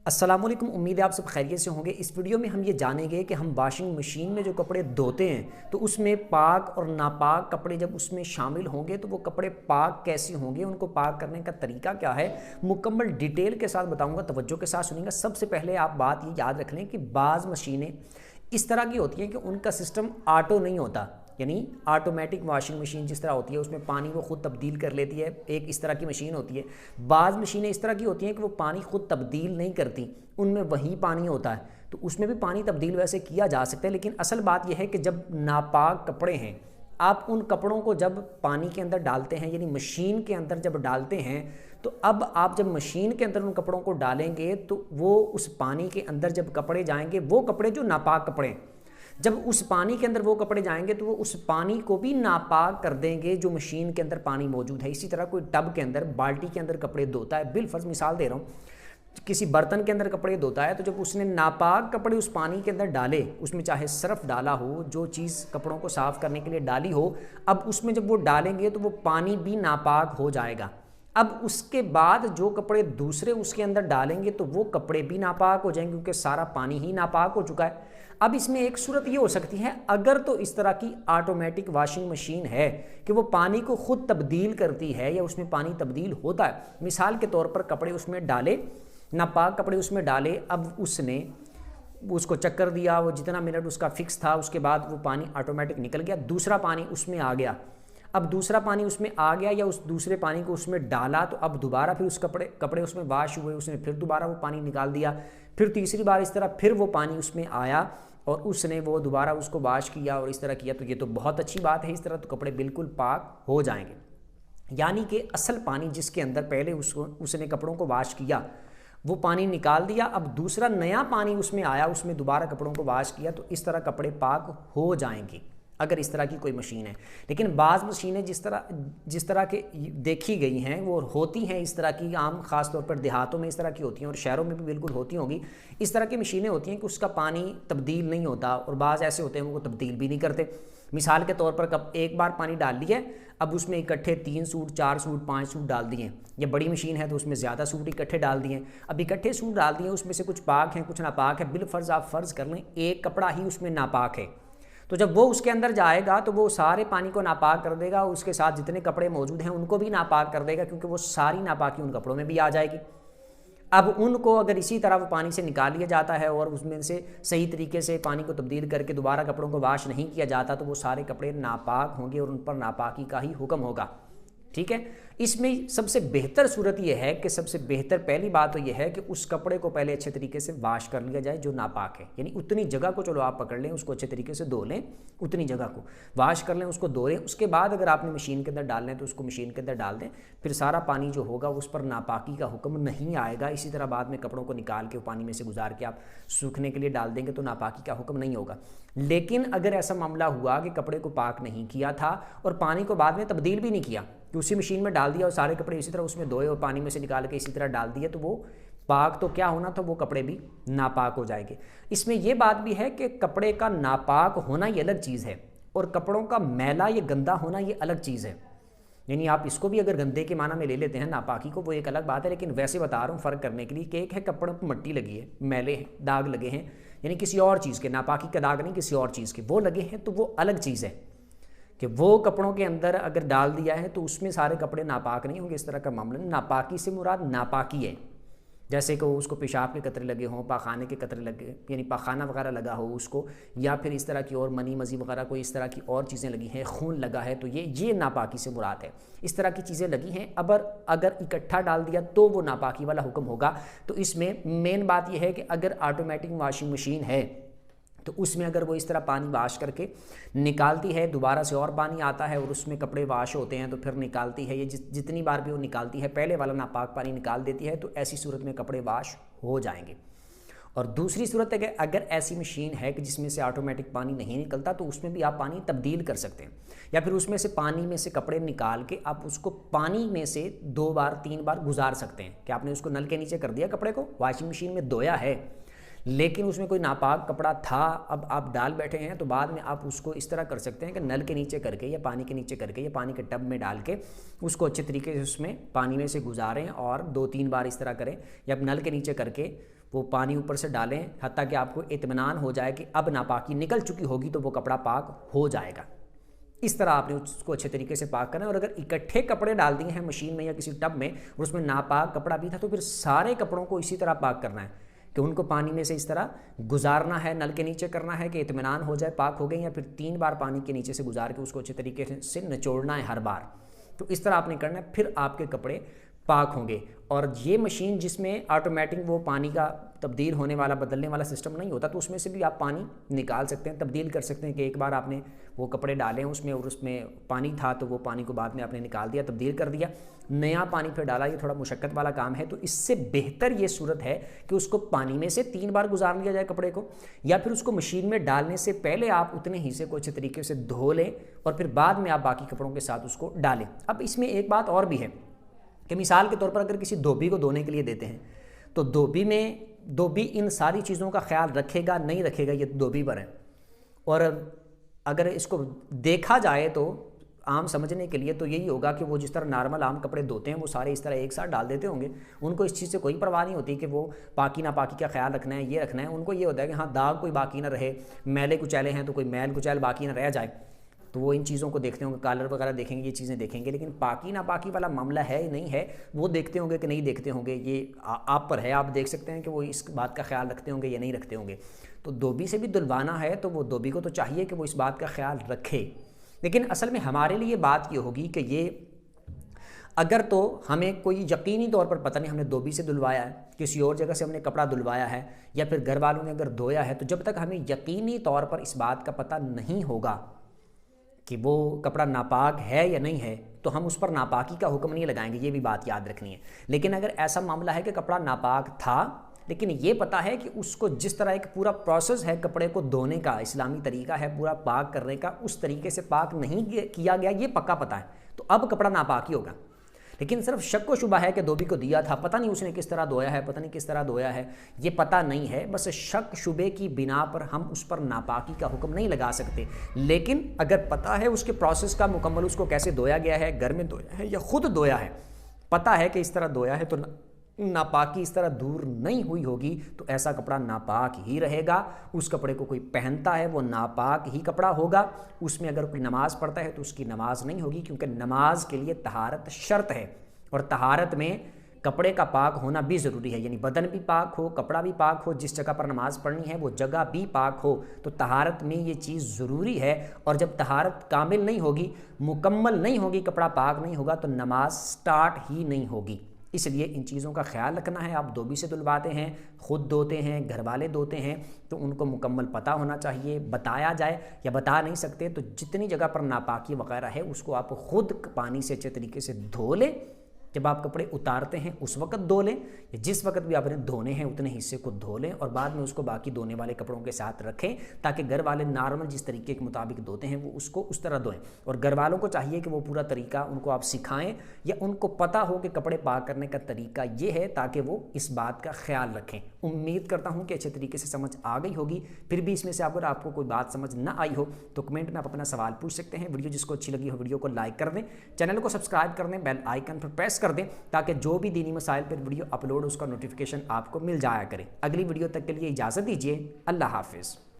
अस्सलाम वालेकुम। उम्मीद है आप सब खैरियत से होंगे। इस वीडियो में हम ये जानेंगे कि हम वॉशिंग मशीन में जो कपड़े धोते हैं तो उसमें पाक और नापाक कपड़े जब उसमें शामिल होंगे तो वो कपड़े पाक कैसे होंगे, उनको पाक करने का तरीका क्या है, मुकम्मल डिटेल के साथ बताऊंगा। तवज्जो के साथ सुनिएगा। सबसे पहले आप बात ये याद रख लें कि बाज़ मशीनें इस तरह की होती हैं कि उनका सिस्टम ऑटो नहीं होता, यानी ऑटोमेटिक वॉशिंग मशीन जिस तरह होती है उसमें पानी वो खुद तब्दील कर लेती है, एक इस तरह की मशीन होती है। बाज़ मशीनें इस तरह की होती हैं कि वो पानी खुद तब्दील नहीं करती, उनमें वही पानी होता है, तो उसमें भी पानी तब्दील वैसे किया जा सकता है। लेकिन असल बात यह है कि जब नापाक कपड़े हैं, आप उन कपड़ों को जब पानी के अंदर डालते हैं, यानी मशीन के अंदर जब डालते हैं, तो अब आप जब मशीन के अंदर उन कपड़ों को डालेंगे तो वो उस पानी के अंदर जब कपड़े जाएंगे, वो कपड़े जो नापाक कपड़े हैं, जब उस पानी के अंदर वो कपड़े जाएंगे तो वो उस पानी को भी नापाक कर देंगे जो मशीन के अंदर पानी मौजूद है। इसी तरह कोई टब के अंदर, बाल्टी के अंदर कपड़े धोता है, बिलफर्ज मिसाल दे रहा हूँ, किसी बर्तन के अंदर कपड़े धोता है, तो जब उसने नापाक कपड़े उस पानी के अंदर डाले, उसमें चाहे सर्फ डाला हो, जो चीज़ कपड़ों को साफ़ करने के लिए डाली हो, अब उसमें जब वो डालेंगे तो वो पानी भी नापाक हो जाएगा। अब उसके बाद जो कपड़े दूसरे उसके अंदर डालेंगे तो वो कपड़े भी नापाक हो जाएंगे, क्योंकि सारा पानी ही नापाक हो चुका है। अब इसमें एक सूरत ये हो सकती है, अगर तो इस तरह की ऑटोमेटिक वॉशिंग मशीन है कि वो पानी को खुद तब्दील करती है या उसमें पानी तब्दील होता है। मिसाल के तौर पर कपड़े उसमें डाले, नापाक कपड़े उसमें डाले, अब उसने उसको चक्कर दिया, वो जितना मिनट उसका फिक्स था, उसके बाद वो पानी ऑटोमेटिक निकल गया, दूसरा पानी उसमें आ गया। अब दूसरा पानी उसमें आ गया या उस दूसरे पानी को उसमें डाला, तो अब दोबारा फिर उस कपड़े उसमें वॉश हुए, उसने फिर दोबारा वो पानी निकाल दिया, फिर तीसरी बार इस तरह फिर वो पानी उसमें आया और उसने वो दोबारा उसको वॉश किया और इस तरह किया, तो ये तो बहुत अच्छी बात है। इस तरह तो कपड़े बिल्कुल पाक हो जाएंगे। यानी कि असल पानी जिसके अंदर पहले उसने कपड़ों को वॉश किया, वो पानी निकाल दिया, अब दूसरा नया पानी उसमें आया, उसमें दोबारा कपड़ों को वॉश किया, तो इस तरह कपड़े पाक हो जाएंगे अगर इस तरह की कोई मशीन है। लेकिन बाज़ मशीनें जिस तरह के देखी गई हैं वो होती हैं इस तरह की, आम ख़ास तौर पर देहातों में इस तरह की होती हैं और शहरों में भी बिल्कुल होती होंगी। इस तरह की मशीनें होती हैं कि उसका पानी तब्दील नहीं होता, और बाज़ ऐसे होते हैं वो तब्दील भी नहीं करते। मिसाल के तौर पर कब एक बार पानी डाल लिया, अब उसमें इकट्ठे 3 सूट, 4 सूट, 5 सूट डाल दिए। ये बड़ी मशीन है तो उसमें ज़्यादा सूट इकट्ठे डाल दिए। अब इकट्ठे सूट डाल दिए, उसमें से कुछ पाक हैं, कुछ नापाक है। बिलफर्ज आप फ़र्ज़ कर लें एक कपड़ा ही उसमें नापाक है, तो जब वो उसके अंदर जाएगा तो वो सारे पानी को नापाक कर देगा, उसके साथ जितने कपड़े मौजूद हैं उनको भी नापाक कर देगा, क्योंकि वो सारी नापाकी उन कपड़ों में भी आ जाएगी। अब उनको अगर इसी तरह वो पानी से निकाल लिया जाता है और उसमें से सही तरीके से पानी को तब्दील करके दोबारा कपड़ों को वॉश नहीं किया जाता, तो वो सारे कपड़े नापाक होंगे और उन पर नापाकी का ही हुक्म होगा। ठीक है। इसमें सबसे बेहतर सूरत यह है कि सबसे बेहतर पहली बात तो यह है कि उस कपड़े को पहले अच्छे तरीके से वॉश कर लिया जाए जो नापाक है, यानी उतनी जगह को चलो आप पकड़ लें, उसको अच्छे तरीके से धो लें, उतनी जगह को वॉश कर लें, उसको धो लें। उसके बाद अगर आपने मशीन के अंदर डालना है तो उसको मशीन के अंदर डाल दें, फिर सारा पानी जो होगा उस पर नापाकी का हुक्म नहीं आएगा। इसी तरह बाद में कपड़ों को निकाल के पानी में से गुजार के आप सूखने के लिए डाल देंगे तो नापाकी का हुक्म नहीं होगा। लेकिन अगर ऐसा मामला हुआ कि कपड़े को पाक नहीं किया था और पानी को बाद में तब्दील भी नहीं किया, कि उसी मशीन में डाल दिया और सारे कपड़े इसी तरह उसमें धोए और पानी में से निकाल के इसी तरह डाल दिए, तो वो पाक तो क्या होना था, वो कपड़े भी नापाक हो जाएंगे। इसमें यह बात भी है कि कपड़े का नापाक होना ये अलग चीज़ है और कपड़ों का मैला या गंदा होना ये अलग चीज़ है। यानी आप इसको भी अगर गंदे के माना में ले लेते हैं नापाकी को, वो एक अलग बात है, लेकिन वैसे बता रहा हूँ फ़र्क करने के लिए कि एक है कपड़ों पर मट्टी लगी है, मैले हैं, दाग लगे हैं, यानी किसी और चीज़ के, नापाकी का दाग नहीं, किसी और चीज़ के वो लगे हैं, तो वो अलग चीज़ है कि वो कपड़ों के अंदर अगर डाल दिया है तो उसमें सारे कपड़े नापाक नहीं होंगे। इस तरह का मामला नहीं। नापाकी से मुराद नापाकी है, जैसे कि उसको पेशाब के कतरे लगे हों, पाखाने के कतरे लगे, यानी पाखाना वगैरह लगा हो उसको, या फिर इस तरह की और मनी मज़ी वगैरह कोई इस तरह की और चीज़ें लगी हैं, खून लगा है, तो ये नापाकी से मुराद है। इस तरह की चीज़ें लगी हैं, अगर इकट्ठा डाल दिया तो वो नापाकी वाला हुक्म होगा। तो इसमें मेन बात यह है कि अगर ऑटोमेटिक वॉशिंग मशीन है तो उसमें अगर वो इस तरह पानी वॉश करके निकालती है, दोबारा से और पानी आता है और उसमें कपड़े वॉश होते हैं तो फिर निकालती है, ये जितनी बार भी वो निकालती है पहले वाला नापाक पानी निकाल देती है, तो ऐसी सूरत में कपड़े वॉश हो जाएंगे। और दूसरी सूरत है कि अगर ऐसी मशीन है कि जिसमें से ऑटोमेटिक पानी नहीं निकलता, तो उसमें भी आप पानी तब्दील कर सकते हैं, या फिर उसमें से पानी में से कपड़े निकाल के आप उसको पानी में से 2 बार 3 बार गुजार सकते हैं। कि आपने उसको नल के नीचे कर दिया, कपड़े को वॉशिंग मशीन में धोया है, लेकिन उसमें कोई नापाक कपड़ा था, अब आप डाल बैठे हैं, तो बाद में आप उसको इस तरह कर सकते हैं कि नल के नीचे करके या पानी के नीचे करके या पानी के टब में डाल के उसको अच्छे तरीके से उसमें पानी में से गुजारें और 2-3 बार इस तरह करें, या नल के नीचे करके وہ پانی اوپر سے ڈالیں حتیٰ کہ آپ کو اطمینان ہو جائے کہ اب ناپاکی نکل چکی ہوگی تو وہ کپڑا پاک ہو جائے گا۔ اس طرح آپ نے اس کو اچھے طریقے سے پاک کرنا ہے۔ اور اگر اکٹھے کپڑے ڈال دیے ہیں مشین میں یا کسی ٹب میں اور اس میں ناپاک کپڑا بھی تھا تو پھر سارے کپڑوں کو اسی طرح پاک کرنا ہے کہ ان کو پانی میں سے اس طرح گزارنا ہے، نل کے نیچے کرنا ہے کہ اطمینان ہو جائے پاک ہو گئے، یا پھر 3 بار پانی کے نیچے سے گزار کے اس کو اچھے طریقے سے نچوڑنا ہے ہر بار۔ تو اس طرح آپ نے کرنا ہے، پھر آپ کے کپڑے پاک ہوں گے۔ اور یہ مشین جس میں آٹومیٹک وہ پانی کا تبدیل ہونے والا بدلنے والا سسٹم نہیں ہوتا تو اس میں سے بھی آپ پانی نکال سکتے ہیں، تبدیل کر سکتے ہیں کہ ایک بار آپ نے وہ کپڑے ڈالے اس میں اور اس میں پانی تھا تو وہ پانی کو بعد میں آپ نے نکال دیا، تبدیل کر دیا، نیا پانی پھر ڈالا۔ یہ تھوڑا مشقت والا کام ہے، تو اس سے بہتر یہ صورت ہے کہ اس کو پانی میں سے 3 بار گزار لیا جائے کپڑے کو، یا پھر اس کو مشین میں ڈالنے سے پہلے آپ اتنے حصے کو اچھے طریقے سے دھو لیں اور پھر بعد میں آپ باقی کپڑوں کے ساتھ اس کو ڈالیں۔ اب اس میں ایک بات اور بھی ہے کہ مثال کے طور پر اگر کسی دھوبی کو دھونے کے لیے دیتے ہیں تو دھوبی ان ساری چیزوں کا خیال رکھے گا نہیں رکھے گا یہ دھوبی پر ہے۔ اور اگر اس کو دیکھا جائے تو عام سمجھنے کے لیے تو یہی ہوگا کہ وہ جس طرح نارمل عام کپڑے دھوتے ہیں وہ سارے اس طرح ایک ساتھ ڈال دیتے ہوں گے، ان کو اس چیز سے کوئی پرواہ نہیں ہوتی کہ وہ پاکی ناپاکی کا خیال رکھنا ہے، یہ رکھنا ہے۔ ان کو یہ ہوتا ہے کہ ہاں داغ کوئی باقی نہ رہے، میلے کچیلے ہیں تو کوئی میل کچیل باقی نہ رہ جائے، تو وہ ان چیزوں کو دیکھتے ہوں گے، کالر وغیرہ دیکھیں گے، یہ چیزیں دیکھیں گے۔ لیکن پاکی ناپاکی والا معاملہ ہے نہیں ہے وہ دیکھتے ہوں گے کہ نہیں دیکھتے ہوں گے، یہ آپ پر ہے، آپ دیکھ سکتے ہیں کہ وہ اس بات کا خیال رکھتے ہوں گے یا نہیں رکھتے ہوں گے۔ تو دھوبی سے بھی دھلوانا ہے تو وہ دھوبی کو تو چاہیے کہ وہ اس بات کا خیال رکھے، لیکن اصل میں ہمارے لیے بات یہ ہوگی کہ یہ اگر تو ہمیں کوئی یقینی طور پر پتہ نہیں ہم نے دھوبی سے دھلوایا ہے، کسی اور جگہ سے ہم نے کپڑا دھلوایا ہے، یا پھر گھر والوں نے اگر دھویا ہے، تو جب تک ہمیں یقینی طور پر اس بات کا پتہ نہیں ہوگا کہ وہ کپڑا ناپاک ہے یا نہیں ہے تو ہم اس پر ناپاکی کا حکم نہیں لگائیں گے، یہ بھی بات یاد رکھنی ہے۔ لیکن اگر ایسا معاملہ ہے کہ کپڑا ناپاک تھا لیکن یہ پتہ ہے کہ اس کو جس طرح ایک پورا پروسیس ہے کپڑے کو دھونے کا، اسلامی طریقہ ہے پورا پاک کرنے کا، اس طریقے سے پاک نہیں کیا گیا، یہ پکا پتہ ہے، تو اب کپڑا ناپاک ہی ہوگا۔ لیکن صرف شک و شبہ ہے کہ دھوبی کو دیا تھا، پتہ نہیں اس نے کس طرح دھویا ہے، پتہ نہیں کس طرح دھویا ہے، یہ پتہ نہیں ہے، بس شک شبے کی بنا پر ہم اس پر ناپاکی کا حکم نہیں لگا سکتے۔ لیکن اگر پتہ ہے اس کے پروسیس کا مکمل، اس کو کیسے دھویا گیا ہے، گھر میں دھویا ہے یا خود دھویا ہے، پتہ ہے کہ اس طرح دھویا ہے، تو ناپاکی اس طرح دور نہیں ہوئی ہوگی تو ایسا کپڑا ناپاک ہی رہے گا۔ اس کپڑے کو کوئی پہنتا ہے وہ ناپاک ہی کپڑا ہوگا، اس میں اگر کوئی نماز پڑھتا ہے تو اس کی نماز نہیں ہوگی، کیونکہ نماز کے لیے طہارت شرط ہے، اور طہارت میں کپڑے کا پاک ہونا بھی ضروری ہے، یعنی بدن بھی پاک ہو، کپڑا بھی پاک ہو، جس جگہ پر نماز پڑھنی ہے وہ جگہ بھی پاک ہو، تو طہارت میں یہ چیز ضروری ہے۔ اور جب طہارت کامل نہیں ہوگی، مکمل نہیں ہوگی، کپڑا پاک نہیں ہوگا تو نماز سٹارٹ ہی نہیں ہوگی۔ اس لیے ان چیزوں کا خیال رکھنا ہے۔ آپ دھوبی سے دھلواتے ہیں، خود دھوتے ہیں، گھر والے دھوتے ہیں، تو ان کو مکمل پتہ ہونا چاہیے، بتایا جائے، یا بتا نہیں سکتے تو جتنی جگہ پر ناپاکی وغیرہ ہے اس کو آپ خود پانی سے اچھے طریقے سے دھو لیں۔ جب آپ کپڑے اتارتے ہیں اس وقت دھو لیں، یا جس وقت بھی آپ نے دھونے ہیں اتنے حصے کو دھو لیں، اور بعد میں اس کو باقی دھونے والے کپڑوں کے ساتھ رکھیں تاکہ گھر والے نارمل جس طریقے کے مطابق دھوتے ہیں وہ اس کو اس طرح دھوئیں۔ اور گھر والوں کو چاہیے کہ وہ پورا طریقہ ان کو آپ سکھائیں، یا ان کو پتہ ہو کہ کپڑے پاک کرنے کا طریقہ یہ ہے، تاکہ وہ اس بات کا خیال رکھیں۔ امید کرتا ہوں کہ اچھے طریقے سے سمجھ آ گئی ہوگی۔ پھر بھی اس میں سے اگر آپ کو کوئی بات سمجھ نہ آئی ہو تو کمنٹ میں آپ اپنا سوال پوچھ سکتے ہیں۔ ویڈیو جس کو اچھی لگی ہو ویڈیو کو لائک کر دیں، چینل کو سبسکرائب کر دیں، بیل آئیکن پر پریس کر دیں تاکہ جو بھی دینی مسائل پر ویڈیو اپلوڈ اس کا نوٹیفیکیشن آپ کو مل جایا کرے۔ اگلی ویڈیو تک کے لیے اجازت دیجیے، اللہ حافظ۔